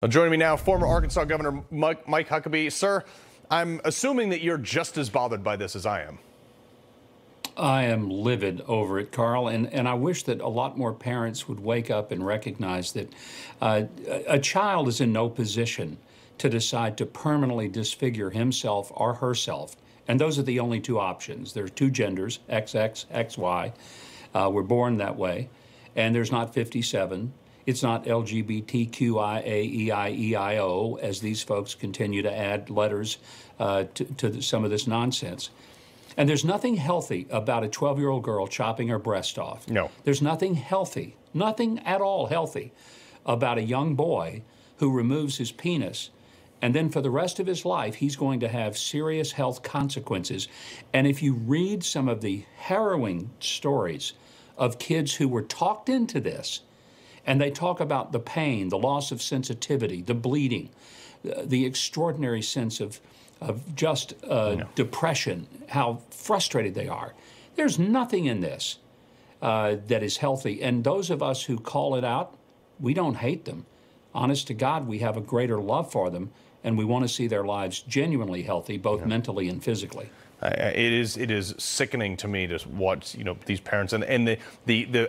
Well, joining me now, former Arkansas Governor Mike Huckabee. Sir, I'm assuming that you're just as bothered by this as I am. I am livid over it, Carl, and I wish that a lot more parents would wake up and recognize that a child is in no position to decide to permanently disfigure himself or herself. And those are the only two options. There are two genders, XX, XY. We're born that way. And there's not 57. It's not LGBTQIAEIEIO, as these folks continue to add letters to some of this nonsense. And there's nothing healthy about a 12-year-old girl chopping her breast off. No. There's nothing healthy, nothing at all healthy about a young boy who removes his penis, and then for the rest of his life, he's going to have serious health consequences. And if you read some of the harrowing stories of kids who were talked into this, and they talk about the pain, the loss of sensitivity, the bleeding, the extraordinary sense of just depression, how frustrated they are. There's nothing in this that is healthy. And those of us who call it out, we don't hate them. Honest to God, we have a greater love for them, and we want to see their lives genuinely healthy, both mentally and physically. It is sickening to me to watch these parents and the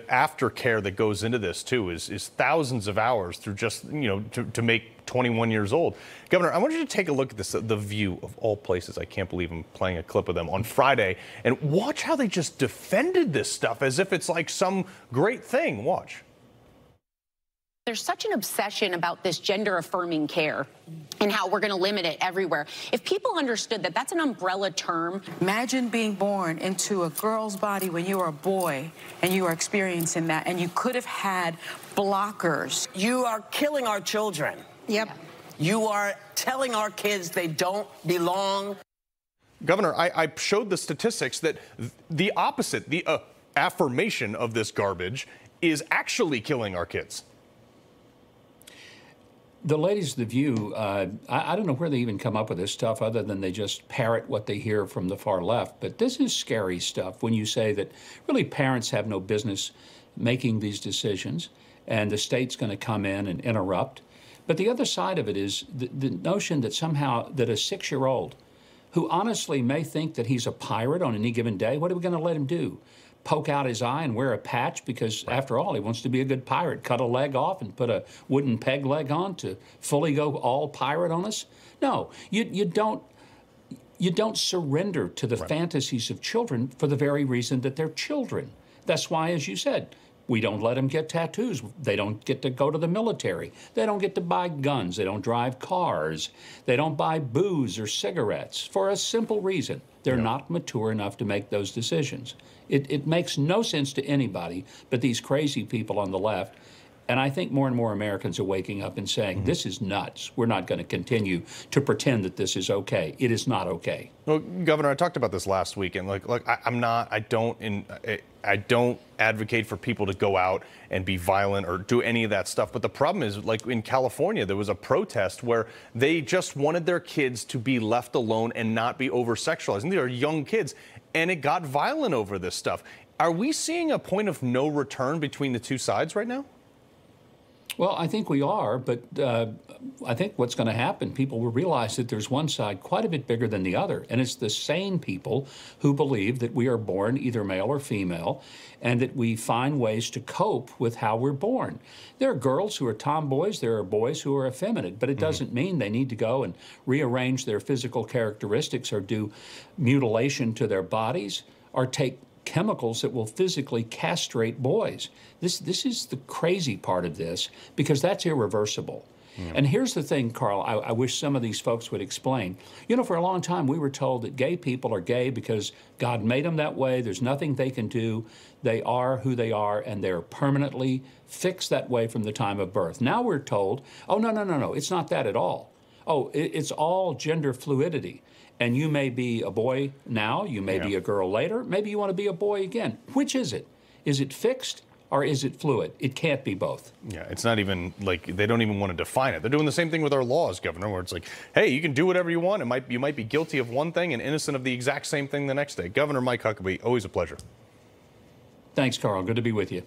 aftercare that goes into this too is thousands of hours through just to make 21 years old. Governor, I want you to take a look at this, The View of all places. I can't believe I'm playing a clip of them on Friday, and watch how they just defended this stuff as if it's like some great thing. Watch. There's such an obsession about this gender-affirming care and how we're going to limit it everywhere. If people understood that that's an umbrella term. Imagine being born into a girl's body when you were a boy and you are experiencing that, and you could have had blockers. You are killing our children. Yep. You are telling our kids they don't belong. Governor, I showed the statistics that the opposite, the affirmation of this garbage, is actually killing our kids. The ladies of The View, I don't know where they even come up with this stuff other than they just parrot what they hear from the far left. But this is scary stuff when you say that really parents have no business making these decisions and the state's going to come in and interrupt. But the other side of it is the notion that somehow that a 6-year-old who honestly may think that he's a pirate on any given day, what are we going to let him do? Poke out his eye and wear a patch because, after all, he wants to be a good pirate. Cut a leg off and put a wooden peg leg on to fully go all pirate on us? No, you don't surrender to the fantasies of children for the very reason that they're children. That's why, as you said, we don't let them get tattoos. They don't get to go to the military. They don't get to buy guns. They don't drive cars. They don't buy booze or cigarettes for a simple reason. They're not mature enough to make those decisions. It makes no sense to anybody but these crazy people on the left. And I think more and more Americans are waking up and saying, this is nuts. We're not going to continue to pretend that this is okay. It is not okay. Well, Governor, I talked about this last week, and I don't advocate for people to go out and be violent or do any of that stuff. But the problem is, like in California, there was a protest where they just wanted their kids to be left alone and not be over-sexualized. And they are young kids, and it got violent over this stuff. Are we seeing a point of no return between the two sides right now? Well, I think we are, but I think what's going to happen, people will realize that there's one side quite a bit bigger than the other, and it's the sane people who believe that we are born either male or female, and that we find ways to cope with how we're born. There are girls who are tomboys, there are boys who are effeminate, but it doesn't mean they need to go and rearrange their physical characteristics or do mutilation to their bodies or take chemicals that will physically castrate boys. This is the crazy part of this, because that's irreversible. And here's the thing, Carl, I wish some of these folks would explain. For a long time we were told that gay people are gay because God made them that way. There's nothing they can do. They are who they are, and they're permanently fixed that way from the time of birth. Now we're told, oh, no, it's not that at all. Oh, it's all gender fluidity. And you may be a boy now, you may be a girl later, maybe you want to be a boy again. Which is it? Is it fixed or is it fluid? It can't be both. Yeah, it's not even like they don't even want to define it. They're doing the same thing with our laws, Governor, where it's like, hey, you can do whatever you want. You might be guilty of one thing and innocent of the exact same thing the next day. Governor Mike Huckabee, always a pleasure. Thanks, Carl. Good to be with you.